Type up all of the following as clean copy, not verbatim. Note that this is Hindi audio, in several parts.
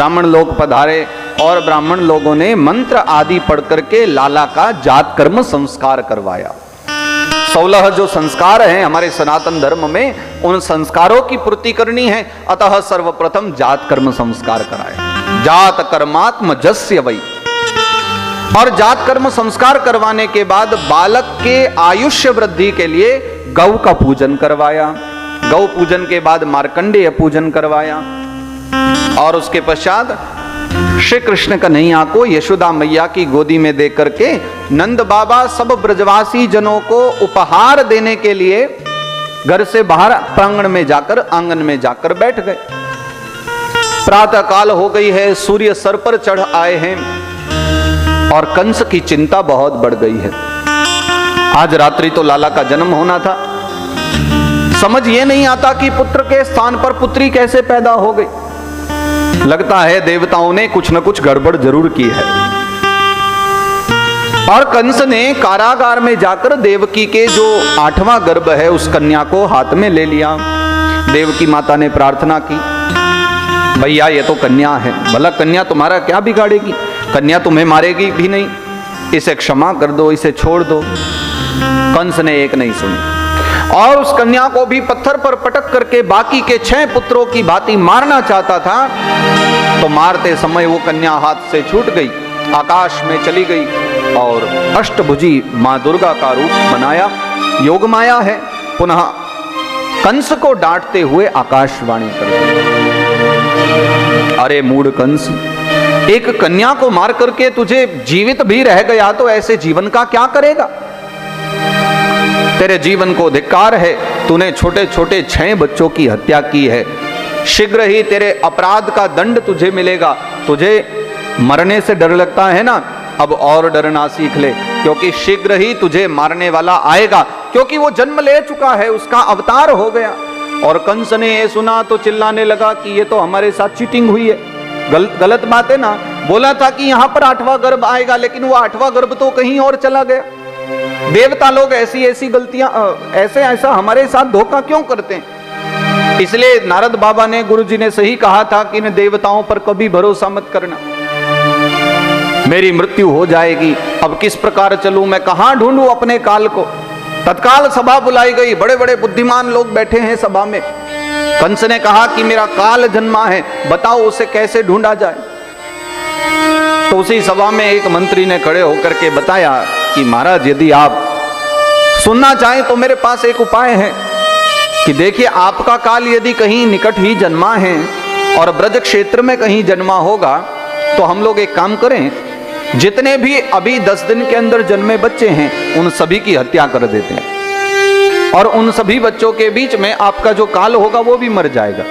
ब्राह्मण लोग पधारे और ब्राह्मण लोगों ने मंत्र आदि पढ़ करके लाला का जात कर्म संस्कार करवाया। 16 जो संस्कार हैं हमारे सनातन धर्म में, उन संस्कारों की पूर्ति करनी है, अतः सर्वप्रथम जात कर्म संस्कार कराया। जात कर्मात्म जस्य वै। और जात कर्म संस्कार करवाने के बाद बालक के आयुष्य वृद्धि के लिए गौ का पूजन करवाया। गौ पूजन के बाद मार्कंडेय पूजन करवाया और उसके पश्चात श्री कृष्ण कन्हैया को यशोदा मैया की गोदी में दे करके नंद बाबा सब ब्रजवासी जनों को उपहार देने के लिए घर से बाहर प्रांगण में जाकर, आंगन में जाकर बैठ गए। प्रातः काल हो गई है, सूर्य सर पर चढ़ आए हैं और कंस की चिंता बहुत बढ़ गई है। आज रात्रि तो लाला का जन्म होना था, समझ ये नहीं आता कि पुत्र के स्थान पर पुत्री कैसे पैदा हो गई। लगता है देवताओं ने कुछ न कुछ गड़बड़ जरूर की है। और कंस ने कारागार में जाकर देवकी के जो 8वां गर्भ है उस कन्या को हाथ में ले लिया। देवकी माता ने प्रार्थना की, भैया ये तो कन्या है, भला कन्या तुम्हारा क्या बिगाड़ेगी, कन्या तुम्हें मारेगी भी नहीं, इसे क्षमा कर दो, इसे छोड़ दो। कंस ने एक नहीं सुनी और उस कन्या को भी पत्थर पर पटक करके बाकी के 6 पुत्रों की भांति मारना चाहता था। तो मारते समय वो कन्या हाथ से छूट गई, आकाश में चली गई और अष्टभुजी मां दुर्गा का रूप बनाया। योग माया है। पुनः कंस को डांटते हुए आकाशवाणी कर दी, अरे मूढ़ कंस, एक कन्या को मार करके तुझे जीवित भी रह गया तो ऐसे जीवन का क्या करेगा। तेरे जीवन को धिक्कार है, तूने छोटे छोटे 6 बच्चों की हत्या की है। शीघ्र ही तेरे अपराध का दंड तुझे मिलेगा। तुझे मरने से डर लगता है ना, अब और डरना सीख ले, क्योंकि शीघ्र ही तुझे मारने वाला आएगा, क्योंकि वो जन्म ले चुका है, उसका अवतार हो गया। और कंस ने ये सुना तो चिल्लाने लगा कि ये तो हमारे साथ चीटिंग हुई है, गलत बात है ना। बोला था कि यहां पर 8वां गर्भ आएगा, लेकिन वो 8वां गर्भ तो कहीं और चला गया। देवता लोग ऐसी गलतियां, ऐसा हमारे साथ धोखा क्यों करते हैं। इसलिए नारद बाबा ने, गुरुजी ने सही कहा था कि इन देवताओं पर कभी भरोसा मत करना, मेरी मृत्यु हो जाएगी। अब किस प्रकार चलूं, मैं कहां ढूंढूं अपने काल को। तत्काल सभा बुलाई गई, बड़े बड़े बुद्धिमान लोग बैठे हैं सभा में। कंस ने कहा कि मेरा काल जन्मा है, बताओ उसे कैसे ढूंढा जाए। तो उसी सभा में एक मंत्री ने खड़े होकर के बताया कि महाराज, यदि आप सुनना चाहें तो मेरे पास एक उपाय है कि देखिए, आपका काल यदि कहीं निकट ही जन्मा है और ब्रज क्षेत्र में कहीं जन्मा होगा, तो हम लोग एक काम करें, जितने भी अभी 10 दिन के अंदर जन्मे बच्चे हैं उन सभी की हत्या कर देते हैं और उन सभी बच्चों के बीच में आपका जो काल होगा वो भी मर जाएगा।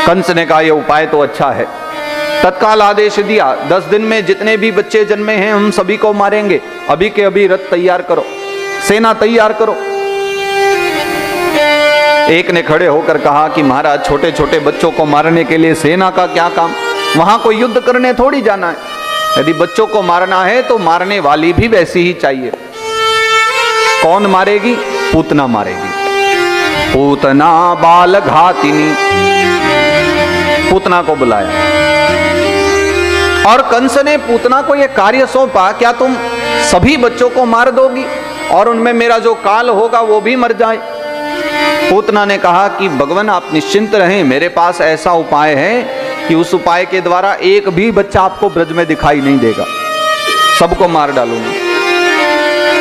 कंस ने कहा, यह उपाय तो अच्छा है। तत्काल आदेश दिया, 10 दिन में जितने भी बच्चे जन्मे हैं उन सभी को मारेंगे। अभी के अभी रथ तैयार करो, सेना तैयार करो। एक ने खड़े होकर कहा कि महाराज, छोटे छोटे बच्चों को मारने के लिए सेना का क्या काम, वहां कोई युद्ध करने थोड़ी जाना है। यदि बच्चों को मारना है तो मारने वाली भी वैसी ही चाहिए। कौन मारेगी? पूतना मारेगी। पूतना बाल घातिनी, पूतना को बुलाया और कंस ने पूतना को यह कार्य सौंपा, क्या तुम सभी बच्चों को मार दोगी और उनमें मेरा जो काल होगा वो भी मर जाए। पूतना ने कहा कि भगवान आप निश्चिंत रहें, मेरे पास ऐसा उपाय है कि उस उपाय के द्वारा एक भी बच्चा आपको ब्रज में दिखाई नहीं देगा, सबको मार डालूंगा।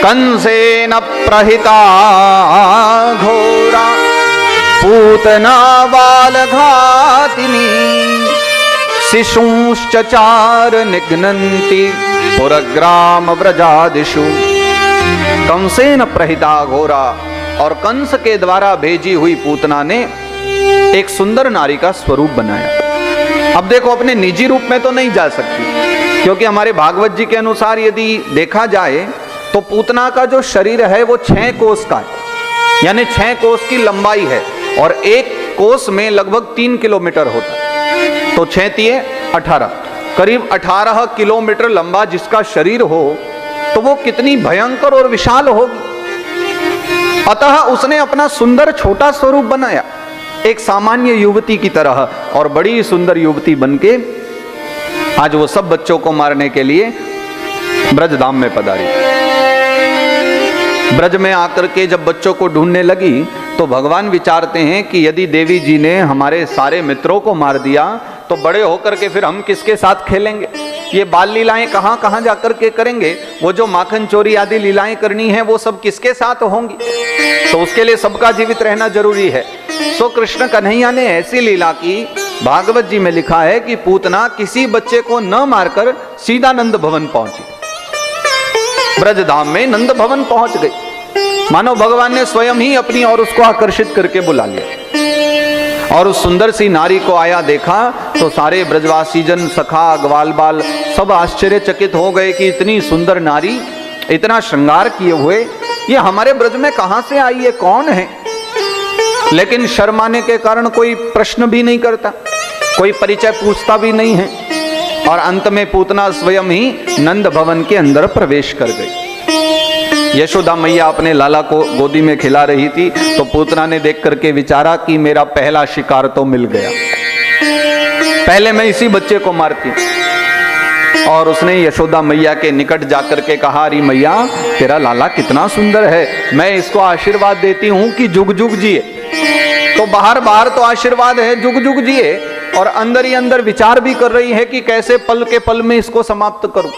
कंसेन प्रहिता घोरा पूतना बाल घातिनी शिशुश्चचार निघ्नन्ति पुरग्राम व्रजादिषु। कंसेन प्रहिता घोरा, और कंस के द्वारा भेजी हुई पूतना ने एक सुंदर नारी का स्वरूप बनाया। अब देखो, अपने निजी रूप में तो नहीं जा सकती, क्योंकि हमारे भागवत जी के अनुसार यदि देखा जाए तो पूतना का जो शरीर है वो 6 कोस का है, यानी 6 कोस की लंबाई है और एक कोस में लगभग 3 किलोमीटर होता है। तो 6 तिये 18, करीब 18 किलोमीटर लंबा जिसका शरीर हो तो वो कितनी भयंकर और विशाल होगी। अतः उसने अपना सुंदर छोटा स्वरूप बनाया, एक सामान्य युवती की तरह, और बड़ी सुंदर युवती बनके आज वो सब बच्चों को मारने के लिए ब्रजधाम में पधारी। ब्रज में आकर के जब बच्चों को ढूंढने लगी तो भगवान विचारते हैं कि यदि देवी जी ने हमारे सारे मित्रों को मार दिया तो बड़े होकर के फिर हम किसके साथ खेलेंगे? ये बाल लीलाएं कहाँ कहाँ जाकर के करेंगे? वो जो माखन चोरी आदि लीलाएं करनी है वो सब किसके साथ होंगी? तो उसके लिए सबका जीवित रहना जरूरी है। सो कृष्ण कन्हैया ने ऐसी लीला की, भागवत जी में लिखा है कि पूतना किसी बच्चे को न मारकर सीधा नंद भवन पहुंची। ब्रजधाम में नंद भवन पहुंच गई, मानो भगवान ने स्वयं ही अपनी और उसको आकर्षित करके बुला लिया। और उस सुंदर सी नारी को आया देखा तो सारे ब्रजवासी जन, सखा, ग्वाल बाल सब आश्चर्यचकित हो गए कि इतनी सुंदर नारी, इतना श्रृंगार किए हुए, ये हमारे ब्रज में कहां से आई है, कौन है? लेकिन शर्माने के कारण कोई प्रश्न भी नहीं करता, कोई परिचय पूछता भी नहीं है। और अंत में पूतना स्वयं ही नंद भवन के अंदर प्रवेश कर गई। यशोदा मैया अपने लाला को गोदी में खिला रही थी तो पूतना ने देख करके विचारा कि मेरा पहला शिकार तो मिल गया, पहले मैं इसी बच्चे को मारती। और उसने यशोदा मैया के निकट जाकर के कहा, अरे मैया तेरा लाला कितना सुंदर है, मैं इसको आशीर्वाद देती हूं कि जुग जुग जिए। तो बाहर बाहर तो आशीर्वाद है जुग जुग जिए, और अंदर ही अंदर विचार भी कर रही है कि कैसे पल के पल में इसको समाप्त करूं।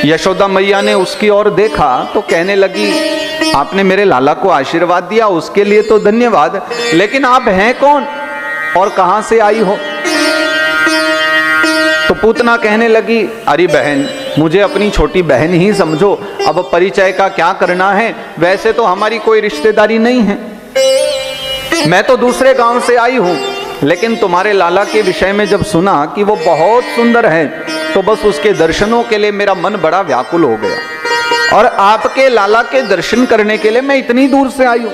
यशोदा मैया ने उसकी ओर देखा तो कहने लगी, आपने मेरे लाला को आशीर्वाद दिया उसके लिए तो धन्यवाद, लेकिन आप हैं कौन और कहां से आई हो? तो पूतना कहने लगी, अरे बहन मुझे अपनी छोटी बहन ही समझो, अब परिचय का क्या करना है, वैसे तो हमारी कोई रिश्तेदारी नहीं है, मैं तो दूसरे गांव से आई हूं, लेकिन तुम्हारे लाला के विषय में जब सुना कि वो बहुत सुंदर है तो बस उसके दर्शनों के लिए मेरा मन बड़ा व्याकुल हो गया, और आपके लाला के दर्शन करने के लिए मैं इतनी दूर से आई हूं।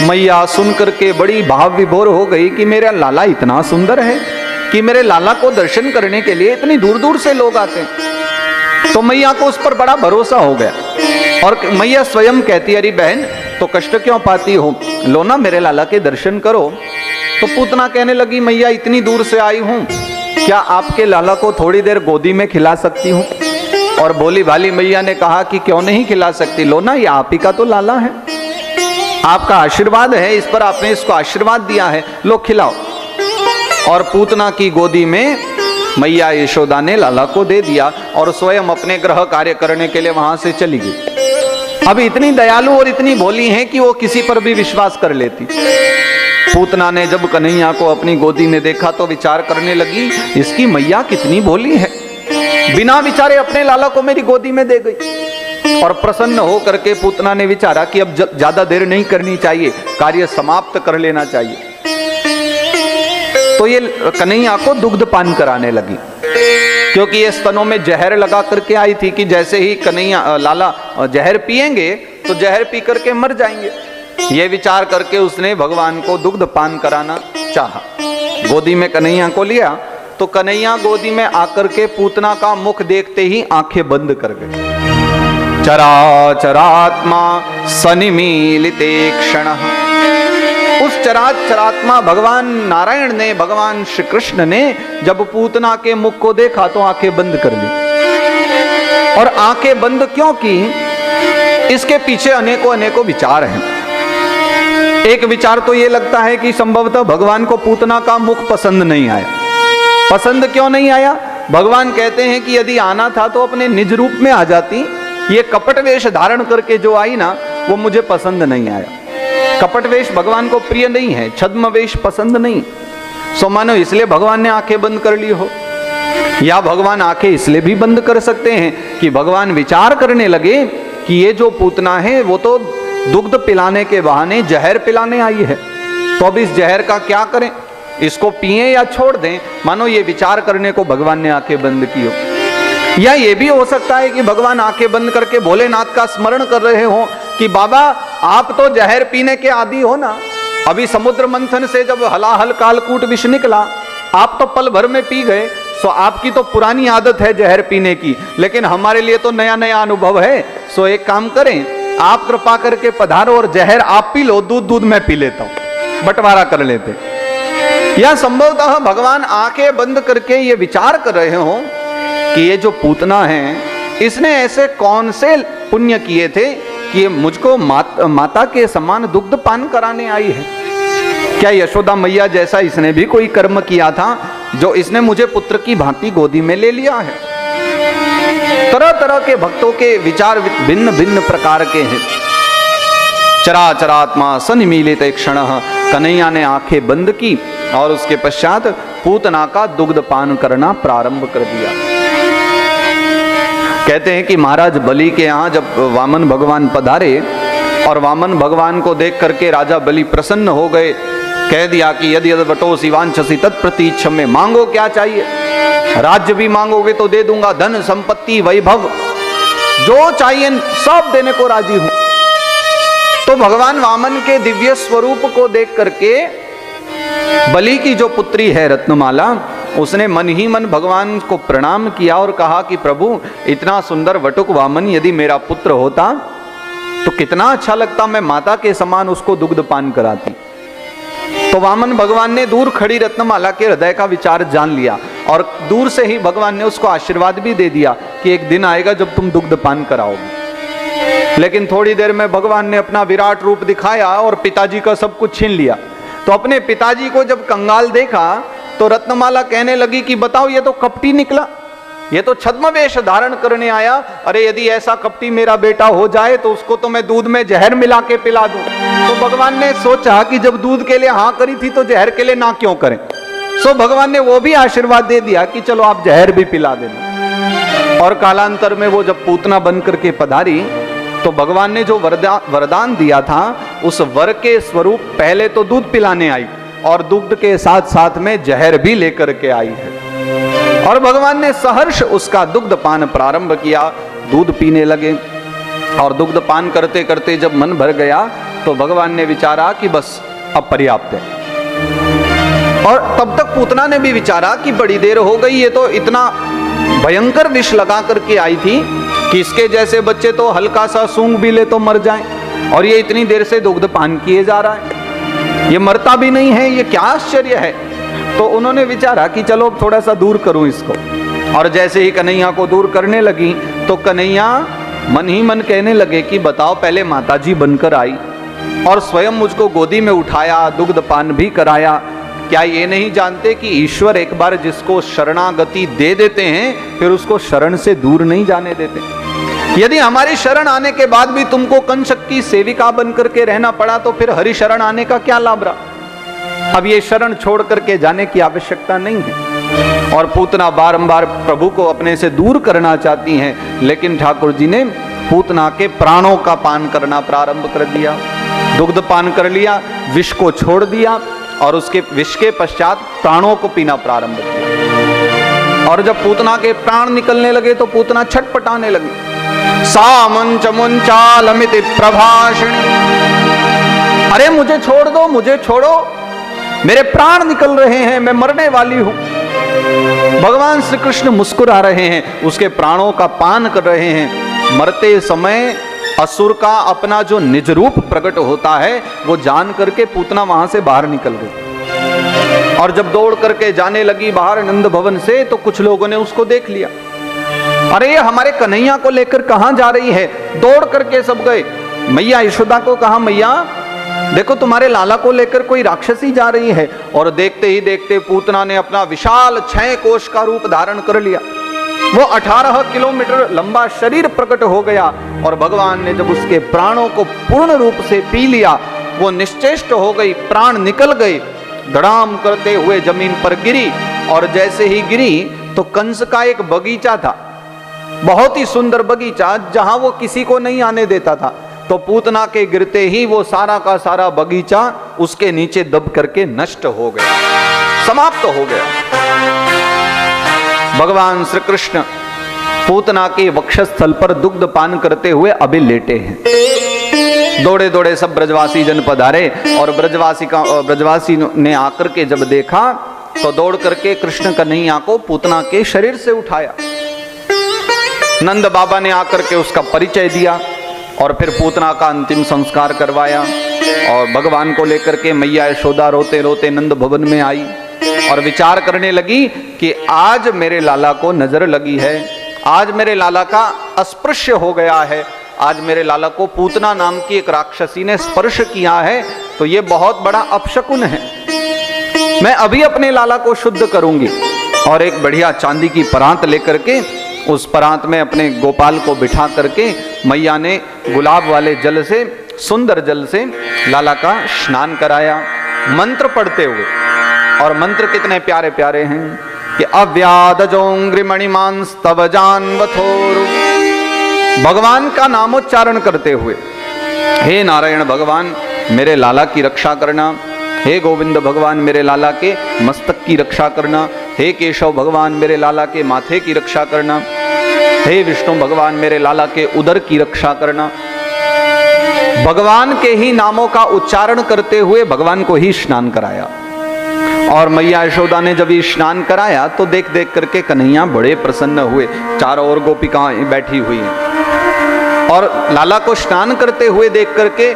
मैया सुन करके बड़ी भाव विभोर हो गई कि मेरा लाला इतना सुंदर है कि मेरे लाला को दर्शन करने के लिए इतनी दूर दूर से लोग आते हैं। तो मैया को उस पर बड़ा भरोसा हो गया, और मैया स्वयं कहती, अरे बहन तो कष्ट क्यों पाती हो, लो ना मेरे लाला के दर्शन करो। तो पूतना कहने लगी, मैया इतनी दूर से आई हूं, क्या आपके लाला को थोड़ी देर गोदी में खिला सकती हूं? और भोली भाली मैया ने कहा कि क्यों नहीं खिला सकती, लो ना ये आप ही का तो लाला है, आपका आशीर्वाद है, इस पर आपने इसको आशीर्वाद दिया है, लो खिलाओ। और पूतना की गोदी में मैया यशोदा ने लाला को दे दिया और स्वयं अपने गृह कार्य करने के लिए वहां से चली गई। अब इतनी दयालु और इतनी भोली है कि वो किसी पर भी विश्वास कर लेती। पूतना ने जब कन्हैया को अपनी गोदी में देखा तो विचार करने लगी, इसकी मैया कितनी भोली है, बिना विचारे अपने लाला को मेरी गोदी में दे गई। और प्रसन्न हो करके पूतना ने विचारा कि अब ज्यादा देर नहीं करनी चाहिए, कार्य समाप्त कर लेना चाहिए। तो ये कन्हैया को दुग्ध पान कराने लगी, क्योंकि ये स्तनों में जहर लगा करके आई थी कि जैसे ही कन्हैया लाला जहर पिएंगे तो जहर पी करके मर जाएंगे। ये विचार करके उसने भगवान को दुग्ध पान कराना चाहा। गोदी में कन्हैया को लिया तो कन्हैया गोदी में आकर के पूतना का मुख देखते ही आंखें बंद कर गई। चराचरात्मा सनिमीलिते क्षणः, उस चरात्मा भगवान नारायण ने, भगवान श्री कृष्ण ने जब पूतना के मुख को देखा तो आंखें बंद कर ली। और आंखें बंद क्यों की, इसके पीछे अनेकों अनेकों विचार हैं। एक विचार तो ये लगता है कि संभवतः भगवान को पूतना का मुख पसंद नहीं आया। पसंद क्यों नहीं आया? भगवान कहते हैं कि यदि आना था तो अपने निज रूप में आ जाती, ये कपट वेश धारण करके जो आई ना वो मुझे पसंद नहीं आया। कपट वेश भगवान को प्रिय नहीं है, छद्म वेश पसंद नहीं। सो मानो इसलिए भगवान ने आंखें बंद कर ली हो, या भगवान आंखें इसलिए भी बंद कर सकते हैं कि भगवान विचार करने लगे कि ये जो पूतना है वो तो दुग्ध पिलाने के बहाने जहर पिलाने आई है, तो अब इस जहर का क्या करें, इसको पिएं या छोड़ दें। मानो ये विचार करने को भगवान ने आंखें बंद की हो। या ये भी हो सकता है कि भगवान आंखें बंद करके भोलेनाथ का स्मरण कर रहे हो कि बाबा आप तो जहर पीने के आदी हो ना, अभी समुद्र मंथन से जब हलाहल कालकूट विष निकला आप तो पल भर में पी गए, सो आपकी तो पुरानी आदत है जहर पीने की, लेकिन हमारे लिए तो नया नया अनुभव है। सो एक काम करें, आप कृपा करके पधारो और जहर आप पी लो, दूध मैं पी लेता हूं, बंटवारा कर लेते। या संभवतः भगवान आंखें बंद करके ये विचार कर रहे हो कि ये जो पूतना है इसने ऐसे कौन से पुण्य किए थे कि ये मुझको माता के समान दुग्ध पान कराने आई है। क्या यशोदा मैया जैसा इसने भी कोई कर्म किया था जो इसने मुझे पुत्र की भांति गोदी में ले लिया है। तरह तरह के भक्तों के विचार भिन्न भिन्न प्रकार के हैं। चराचरात्मा सन्मीलित एक क्षण कन्हैया ने आंखें बंद की और उसके पश्चात पूतना का दुग्ध पान करना प्रारंभ कर दिया। कहते हैं कि महाराज बलि के यहाँ जब वामन भगवान पधारे और वामन भगवान को देख करके राजा बलि प्रसन्न हो गए, कह दिया कि यदि वटोसी वांछसी तत्प्रतीक्षम में, मांगो क्या चाहिए, राज्य भी मांगोगे तो दे दूंगा, धन संपत्ति वैभव जो चाहिए सब देने को राजी हूं। तो भगवान वामन के दिव्य स्वरूप को देख करके बलि की जो पुत्री है रत्नमाला, उसने मन ही मन भगवान को प्रणाम किया और कहा कि प्रभु इतना सुंदर वटुक वामन यदि मेरा पुत्र होता तो कितना अच्छा लगता, मैं माता के समान उसको दुग्ध पान कराती। तो वामन भगवान ने दूर खड़ी रत्नमाला के हृदय का विचार जान लिया और दूर से ही भगवान ने उसको आशीर्वाद भी दे दिया कि एक दिन आएगा जब तुम दुग्ध पान कराओगे। लेकिन थोड़ी देर में भगवान ने अपना विराट रूप दिखाया और पिताजी का सब कुछ छीन लिया। तो अपने पिताजी को जब कंगाल देखा तो रत्नमाला कहने लगी कि बताओ ये तो कपटी निकला, ये तो छद्म वेश धारण करने आया। अरे यदि ऐसा कपटी मेरा बेटा हो जाए तो उसको तो मैं दूध में जहर मिला के पिला दूं। तो भगवान ने सोचा कि जब दूध के लिए हाँ करी थी तो जहर के लिए ना क्यों करें। सो भगवान ने वो भी आशीर्वाद दे दिया कि चलो आप जहर भी पिला देना। और कालांतर में वो जब पूतना बन करके पधारी तो भगवान ने जो वरदान दिया था उस वर के स्वरूप पहले तो दूध पिलाने आई और दुग्ध के साथ साथ में जहर भी लेकर के आई है। और भगवान ने सहर्ष उसका दुग्ध पान प्रारंभ किया, दूध पीने लगे। और दुग्ध पान करते करते जब मन भर गया तो भगवान ने विचारा कि बस अब पर्याप्त है। और तब तक पूतना ने भी विचारा कि बड़ी देर हो गई, ये तो इतना भयंकर विष लगा करके आई थी कि इसके जैसे बच्चे तो हल्का सा सूंघ भी ले तो मर जाएं, और ये इतनी देर से दुग्ध पान किए जा रहा है, ये मरता भी नहीं है, ये क्या आश्चर्य है। तो उन्होंने विचारा कि चलो थोड़ा सा दूर करूं इसको। और जैसे ही कन्हैया को दूर करने लगी तो कन्हैया मन ही मन कहने लगे कि बताओ, पहले माताजी बनकर आई और स्वयं मुझको गोदी में उठाया, दुग्ध पान भी कराया, क्या ये नहीं जानते कि ईश्वर एक बार जिसको शरणागति दे देते हैं फिर उसको शरण से दूर नहीं जाने देते। यदि हमारी शरण आने के बाद भी तुमको कंचक की सेविका बनकर के रहना पड़ा तो फिर हरि शरण आने का क्या लाभ रहा। अब ये शरण छोड़ करके जाने की आवश्यकता नहीं है। और पूतना बारंबार प्रभु को अपने से दूर करना चाहती हैं, लेकिन ठाकुर जी ने पूतना के प्राणों का पान करना प्रारंभ कर दिया। दुग्ध पान कर लिया, विष को छोड़ दिया और उसके विष के पश्चात प्राणों को पीना प्रारंभ किया। और जब पूतना के प्राण निकलने लगे तो पूतना छटपटाने लगी। सा मुंच मुंचालमिति प्रभाषिणी, अरे मुझे छोड़ दो, मुझे छोड़ो, मेरे प्राण निकल रहे हैं, मैं मरने वाली हूं। भगवान श्री कृष्ण मुस्कुरा रहे हैं, उसके प्राणों का पान कर रहे हैं। मरते समय असुर का अपना जो निज रूप प्रकट होता है वो जान करके पूतना वहां से बाहर निकल गई। और जब दौड़ करके जाने लगी बाहर नंद भवन से तो कुछ लोगों ने उसको देख लिया। अरे ये हमारे कन्हैया को लेकर कहां जा रही है। दौड़ करके सब गए, मैया यशोदा को कहा, मैया देखो तुम्हारे लाला को लेकर कोई राक्षसी जा रही है। और देखते ही देखते पूतना ने अपना विशाल 6 कोश का रूप धारण कर लिया। वो 18 किलोमीटर लंबा शरीर प्रकट हो गया और भगवान ने जब उसके प्राणों को पूर्ण रूप से पी लिया, वो निश्चेष्ट हो गई, प्राण निकल गए, धड़ाम करते हुए जमीन पर गिरी। और जैसे ही गिरी तो कंस का एक बगीचा था, बहुत ही सुंदर बगीचा, जहां वो किसी को नहीं आने देता था। तो पूतना के गिरते ही वो सारा का सारा बगीचा उसके नीचे दब करके नष्ट हो गया, समाप्त हो गया। भगवान श्री कृष्ण पूतना के वक्षस्थल पर दुग्ध पान करते हुए अभी लेटे हैं। दौड़े दौड़े सब ब्रजवासी जन पधारे और ब्रजवासी ने आकर के जब देखा तो दौड़ करके कृष्ण कन्हैया को पूतना के शरीर से उठाया। नंद बाबा ने आकर के उसका परिचय दिया और फिर पूतना का अंतिम संस्कार करवाया। और भगवान को लेकर के मैया यशोदा रोते रोते नंद भवन में आई। और विचार करने लगी कि आज मेरे लाला को नजर लगी है, आज मेरे लाला का अस्पृश्य हो गया है, आज मेरे लाला को पूतना नाम की एक राक्षसी ने स्पर्श किया है, तो ये बहुत बड़ा अपशकुन है। मैं अभी अपने लाला को शुद्ध करूंगी। और एक बढ़िया चांदी की परात लेकर के उस परात में अपने गोपाल को बिठा करके मैया ने गुलाब वाले जल से, सुंदर जल से लाला का स्नान कराया, मंत्र पढ़ते हुए। और मंत्र कितने प्यारे प्यारे हैं कि अव्यादजोंग्रिमणिमान स्तव जानवथोरु, भगवान का नामोच्चारण करते हुए, हे नारायण भगवान मेरे लाला की रक्षा करना, हे गोविंद भगवान मेरे लाला के मस्तक की रक्षा करना, हे केशव भगवान मेरे लाला के माथे की रक्षा करना, हे विष्णु भगवान मेरे लाला के उदर की रक्षा करना। भगवान के ही नामों का उच्चारण करते हुए भगवान को ही स्नान कराया। और मैया यशोदा ने जब ये स्नान कराया तो देख देख करके कन्हैया बड़े प्रसन्न हुए। चारों ओर गोपिकाएं बैठी हुई हैं और लाला को स्नान करते हुए देख करके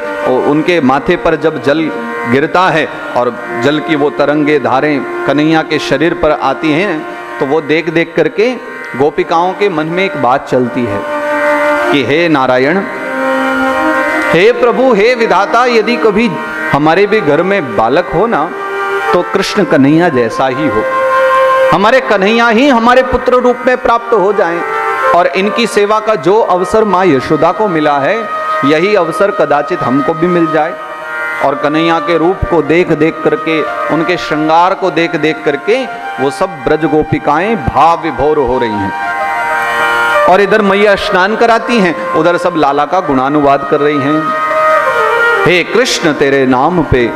उनके माथे पर जब जल गिरता है और जल की वो तरंगे धारें कन्हैया के शरीर पर आती हैं, तो वो देख देख करके गोपिकाओं के मन में एक बात चलती है कि हे नारायण, हे प्रभु, हे विधाता, यदि कभी हमारे भी घर में बालक हो ना तो कृष्ण कन्हैया जैसा ही हो, हमारे कन्हैया ही हमारे पुत्र रूप में प्राप्त हो जाएं। और इनकी सेवा का जो अवसर माँ यशोदा को मिला है, यही अवसर कदाचित हमको भी मिल जाए। और कन्हैया के रूप को देख देख करके, उनके श्रृंगार को देख देख करके वो सब ब्रज गोपिकाएं भाव विभोर हो रही हैं। और इधर मैया स्नान कराती हैं, उधर सब लाला का गुणानुवाद कर रही हैं। हे कृष्ण तेरे नाम पे